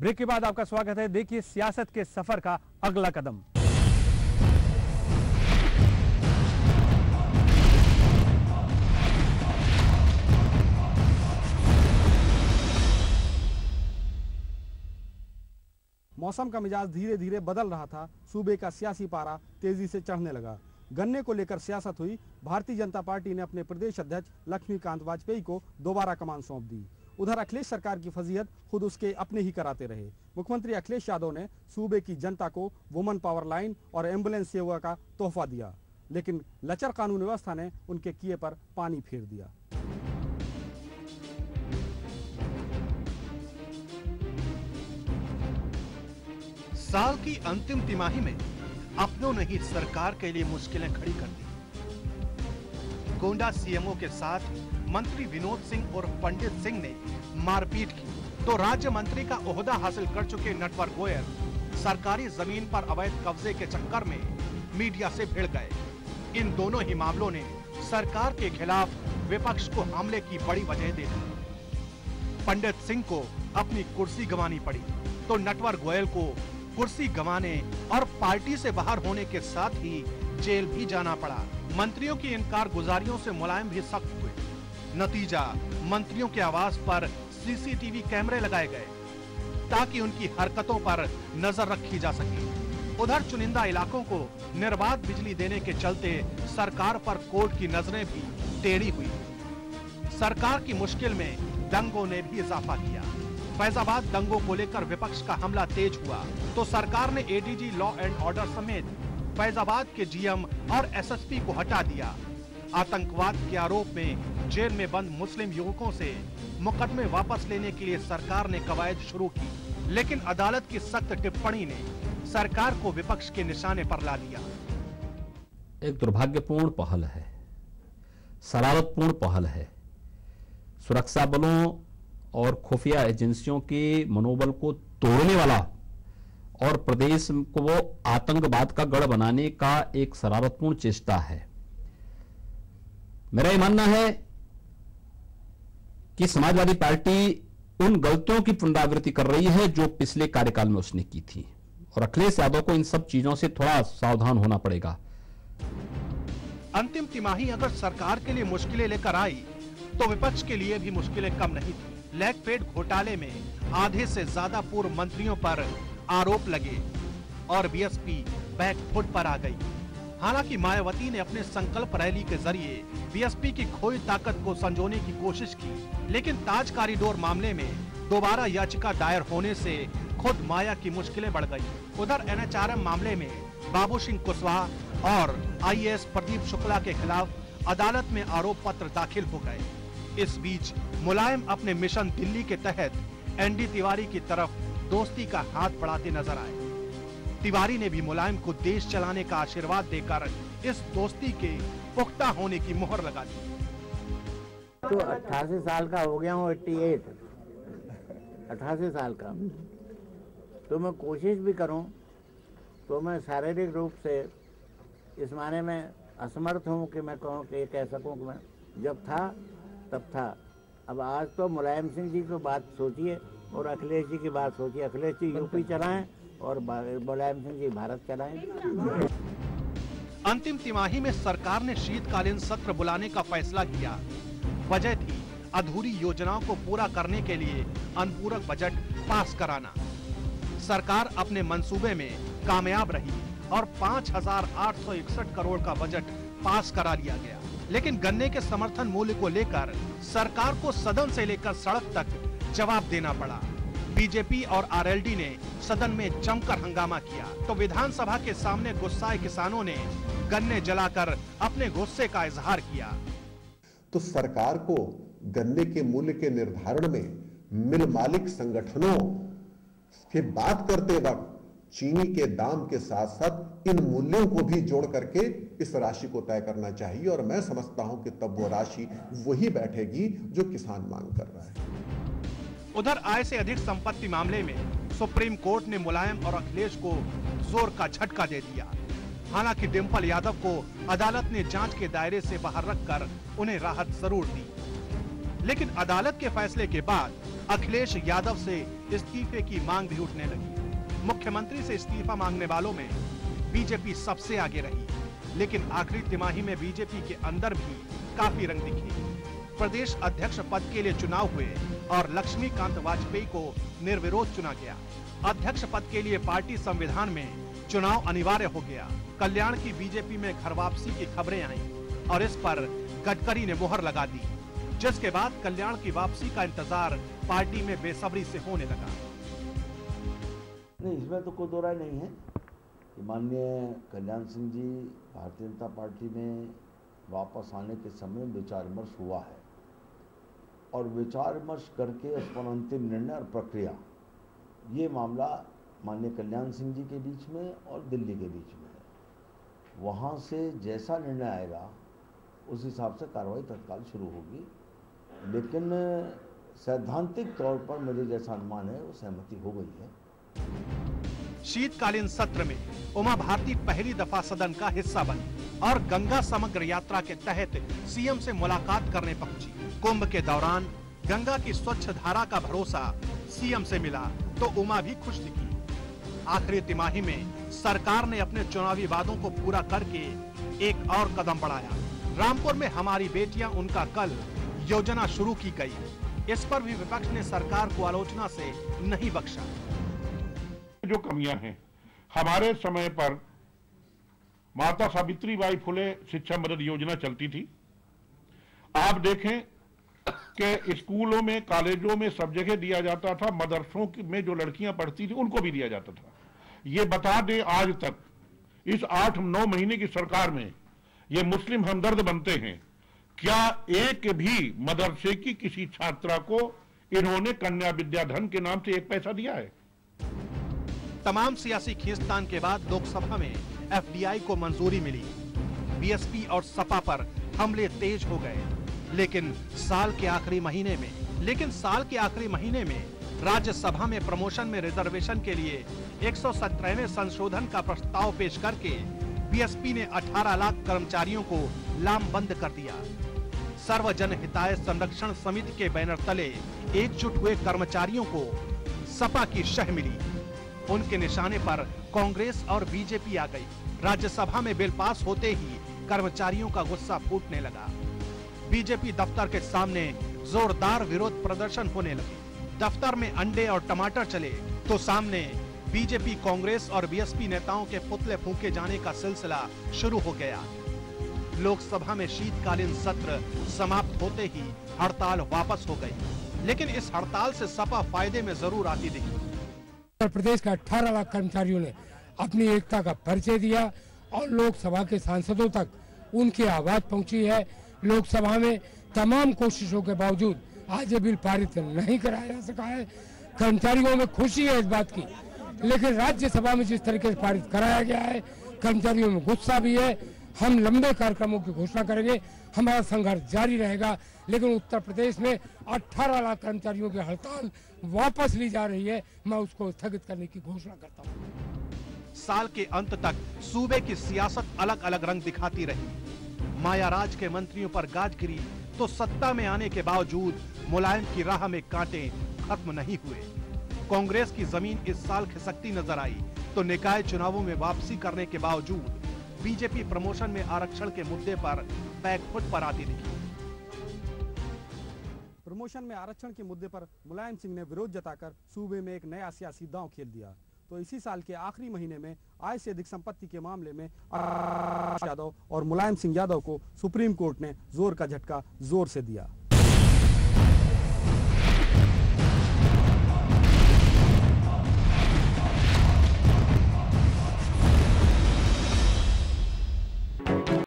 Break के बाद आपका स्वागत है। देखिए सियासत के सफर का अगला कदम। मौसम का मिजाज धीरे धीरे बदल रहा था। सूबे का सियासी पारा तेजी से चढ़ने लगा। गन्ने को लेकर सियासत हुई। भारतीय जनता पार्टी ने अपने प्रदेश अध्यक्ष लक्ष्मीकांत वाजपेयी को दोबारा कमान सौंप दी। उधर अखिलेश सरकार की फजीहत खुद उसके अपने ही कराते रहे। मुख्यमंत्री अखिलेश यादव ने सूबे की जनता को वुमन पावर लाइन और एम्बुलेंस सेवा का तोहफा दिया, लेकिन लचर कानून व्यवस्था ने उनके किए पर पानी फेर दिया। साल की अंतिम तिमाही में अपनों ने ही सरकार के लिए मुश्किलें खड़ी कर दी। गोंडा सीएमओ के साथ मंत्री विनोद सिंह और पंडित सिंह ने मारपीट की तो राज्य मंत्री का ओहदा हासिल कर चुके नटवर गोयल सरकारी जमीन पर अवैध कब्जे के चक्कर में मीडिया से भिड़ गए। इन दोनों ही मामलों ने सरकार के खिलाफ विपक्ष को हमले की बड़ी वजह दे दी। पंडित सिंह को अपनी कुर्सी गंवानी पड़ी तो नटवर गोयल को कुर्सी गंवाने और पार्टी से बाहर होने के साथ ही जेल भी जाना पड़ा। मंत्रियों की इन कारगुजारियों से मुलायम भी सख्त हुए। नतीजा, मंत्रियों के आवास पर सीसीटीवी कैमरे लगाए गए ताकि उनकी हरकतों पर नजर रखी जा सके। उधर चुनिंदा इलाकों को निर्बाध बिजली देने के चलते सरकार पर कोर्ट की नजरें भी टेढ़ी हुई। सरकार की मुश्किल में दंगों ने भी इजाफा किया। फैजाबाद दंगों को लेकर विपक्ष का हमला तेज हुआ तो सरकार ने एडीजी लॉ एंड ऑर्डर समेत फैजाबाद के जीएम और एसएसपी को हटा दिया। आतंकवाद के आरोप में जेल में बंद मुस्लिम युवकों से मुकदमे वापस लेने के लिए सरकार ने कवायद शुरू की, लेकिन अदालत की सख्त टिप्पणी ने सरकार को विपक्ष के निशाने पर ला दिया। एक दुर्भाग्यपूर्ण पहल है, शरारतपूर्ण पहल है। सुरक्षा बलों और खुफिया एजेंसियों के मनोबल को तोड़ने वाला और प्रदेश को वो आतंकवाद का गढ़ बनाने का एक शरारतपूर्ण चेष्टा है। मेरा यह मानना है कि समाजवादी पार्टी उन गलतियों की पुनरावृत्ति कर रही है जो पिछले कार्यकाल में उसने की थी, और अखिलेश यादव को इन सब चीजों से थोड़ा सावधान होना पड़ेगा। अंतिम तिमाही अगर सरकार के लिए मुश्किलें लेकर आई तो विपक्ष के लिए भी मुश्किलें कम नहीं थी। लैगपेट घोटाले में आधे से ज्यादा पूर्व मंत्रियों पर आरोप लगे और बीएसपी बैकफुट पर आ गई। हालांकि मायावती ने अपने संकल्प रैली के जरिए बीएसपी की खोई ताकत को संजोने की कोशिश की, लेकिन ताज कॉरिडोर मामले में दोबारा याचिका दायर होने से खुद माया की मुश्किलें बढ़ गई। उधर एनएचआरएम मामले में बाबू सिंह कुशवाहा और आईएएस प्रदीप शुक्ला के खिलाफ अदालत में आरोप पत्र दाखिल हो गए। इस बीच मुलायम अपने मिशन दिल्ली के तहत एनडी तिवारी की तरफ दोस्ती का हाथ बढ़ाते नजर आए। तिवारी ने भी मुलायम को देश चलाने का आशीर्वाद देकर इस दोस्ती के पुख्ता होने की मुहर लगा दी। तो 88 साल का हो गया हूँ, 88 साल का, तो मैं कोशिश भी करूं तो मैं शारीरिक रूप से इस माने में असमर्थ हूं कि मैं कहूं कि कह सकूं कि मैं जब था तब था। अब आज तो मुलायम सिंह जी की बात सोचिए और अखिलेश जी की बात सोचिए। अखिलेश जी यूपी चलाएं और मुलायम सिंह जी भारत चलाएं। अंतिम तिमाही में सरकार ने शीतकालीन सत्र बुलाने का फैसला किया। वजह थी अधूरी योजनाओं को पूरा करने के लिए अनुपूरक बजट पास कराना। सरकार अपने मंसूबे में कामयाब रही और 5,861 करोड़ का बजट पास करा लिया गया, लेकिन गन्ने के समर्थन मूल्य को लेकर सरकार को सदन से लेकर सड़क तक जवाब देना पड़ा। बीजेपी और आरएलडी ने सदन में जमकर हंगामा किया तो विधानसभा के सामने गुस्साए किसानों ने गन्ने जलाकर अपने गुस्से का इजहार किया। तो सरकार को गन्ने के मूल्य के निर्धारण में मिल मालिक संगठनों से बात करते वक्त चीनी के दाम के साथ साथ इन मूल्यों को भी जोड़ करके इस राशि को तय करना चाहिए, और मैं समझता हूं कि तब वो राशि वही बैठेगी जो किसान मांग कर रहा है। उधर आय से अधिक संपत्ति मामले में सुप्रीम कोर्ट ने मुलायम और अखिलेश को जोर का झटका दे दिया। हालांकि डिंपल यादव को अदालत ने जांच के दायरे से बाहर रखकर उन्हें राहत जरूर दी, लेकिन अदालत के फैसले के बाद अखिलेश यादव से इस्तीफे की मांग भी उठने लगी। मुख्यमंत्री से इस्तीफा मांगने वालों में बीजेपी सबसे आगे रही, लेकिन आखिरी तिमाही में बीजेपी के अंदर भी काफी रंग दिखे। प्रदेश अध्यक्ष पद के लिए चुनाव हुए और लक्ष्मीकांत वाजपेयी को निर्विरोध चुना गया। अध्यक्ष पद के लिए पार्टी संविधान में चुनाव अनिवार्य हो गया। कल्याण की बीजेपी में घर वापसी की खबरें आईं और इस पर गडकरी ने मुहर लगा दी, जिसके बाद कल्याण की वापसी का इंतजार पार्टी में बेसब्री से होने लगा। नहीं, इसमें तो कोई दो राय नहीं है कि माननीय कल्याण सिंह जी भारतीय जनता पार्टी में वापस आने के समय विचार विमर्श हुआ है और विचार विमर्श करके उस पर अंतिम निर्णय और प्रक्रिया, ये मामला माननीय कल्याण सिंह जी के बीच में और दिल्ली के बीच में है। वहाँ से जैसा निर्णय आएगा उस हिसाब से कार्रवाई तत्काल शुरू होगी, लेकिन सैद्धांतिक तौर पर मेरे जैसा अनुमान है वो सहमति हो गई है। शीतकालीन सत्र में उमा भारती पहली दफा सदन का हिस्सा बनी और गंगा समग्र यात्रा के तहत सीएम से मुलाकात करने पहुंची। कुंभ के दौरान गंगा की स्वच्छ धारा का भरोसा सीएम से मिला तो उमा भी खुश दिखी। आखिरी तिमाही में सरकार ने अपने चुनावी वादों को पूरा करके एक और कदम बढ़ाया। रामपुर में हमारी बेटियां उनका कल योजना शुरू की गई। इस पर भी विपक्ष ने सरकार को आलोचना से नहीं बख्शा। जो कमियां हैं, हमारे समय पर माता सावित्रीबाई फुले शिक्षा मदद योजना चलती थी। आप देखें कि स्कूलों में, कॉलेजों में सब जगह दिया जाता था। मदरसों में जो लड़कियां पढ़ती थी उनको भी दिया जाता था। ये बता दें, आज तक इस 8-9 महीने की सरकार में ये मुस्लिम हमदर्द बनते हैं, क्या एक भी मदरसे की किसी छात्रा को इन्होंने कन्या विद्याधन के नाम से एक पैसा दिया है? तमाम सियासी खींचतान के बाद लोकसभा में एफडीआई को मंजूरी मिली। बीएसपी और सपा पर हमले तेज हो गए, लेकिन साल के आखिरी महीने में राज्यसभा में प्रमोशन में रिजर्वेशन के लिए 117वें संशोधन का प्रस्ताव पेश करके बीएसपी ने 18 लाख कर्मचारियों को लामबंद कर दिया। सर्वजन हिताय संरक्षण समिति के बैनर तले एकजुट हुए कर्मचारियों को सपा की शह मिली। उनके निशाने पर कांग्रेस और बीजेपी आ गई। राज्यसभा में बिल पास होते ही कर्मचारियों का गुस्सा फूटने लगा। बीजेपी दफ्तर के सामने जोरदार विरोध प्रदर्शन होने लगे। दफ्तर में अंडे और टमाटर चले तो सामने बीजेपी, कांग्रेस और बीएसपी नेताओं के पुतले फूंके जाने का सिलसिला शुरू हो गया। लोकसभा में शीतकालीन सत्र समाप्त होते ही हड़ताल वापस हो गई, लेकिन इस हड़ताल से सपा फायदे में जरूर आती दिखी। उत्तर प्रदेश के 18 लाख कर्मचारियों ने अपनी एकता का परिचय दिया और लोकसभा के सांसदों तक उनकी आवाज पहुंची है। लोकसभा में तमाम कोशिशों के बावजूद आज ये बिल पारित नहीं कराया जा सका है। कर्मचारियों में खुशी है इस बात की, लेकिन राज्यसभा में जिस तरीके से पारित कराया गया है, कर्मचारियों में गुस्सा भी है। हम लंबे कार्यक्रमों की घोषणा करेंगे, हमारा संघर्ष जारी रहेगा, लेकिन उत्तर प्रदेश में 18 लाख कर्मचारियों की हड़ताल वापस ली जा रही है। मैं उसको स्थगित करने की घोषणा करता हूँ। साल के अंत तक सूबे की सियासत अलग अलग रंग दिखाती रही। मायाराज के मंत्रियों पर गाज गिरी तो सत्ता में आने के बावजूद मुलायम की राह में कांटे खत्म नहीं हुए। कांग्रेस की जमीन इस साल खिसकती नजर आई तो निकाय चुनावों में वापसी करने के बावजूद बीजेपी प्रमोशन में आरक्षण के मुद्दे पर बैकफुट पर आती दिखी। प्रमोशन में आरक्षण के मुद्दे पर मुलायम सिंह ने विरोध जताकर सूबे में एक नया सियासी दांव खेल दिया। तो इसी साल के आखिरी महीने में आय से अधिक संपत्ति के मामले में यादव और मुलायम सिंह यादव को सुप्रीम कोर्ट ने जोर का झटका जोर से दिया।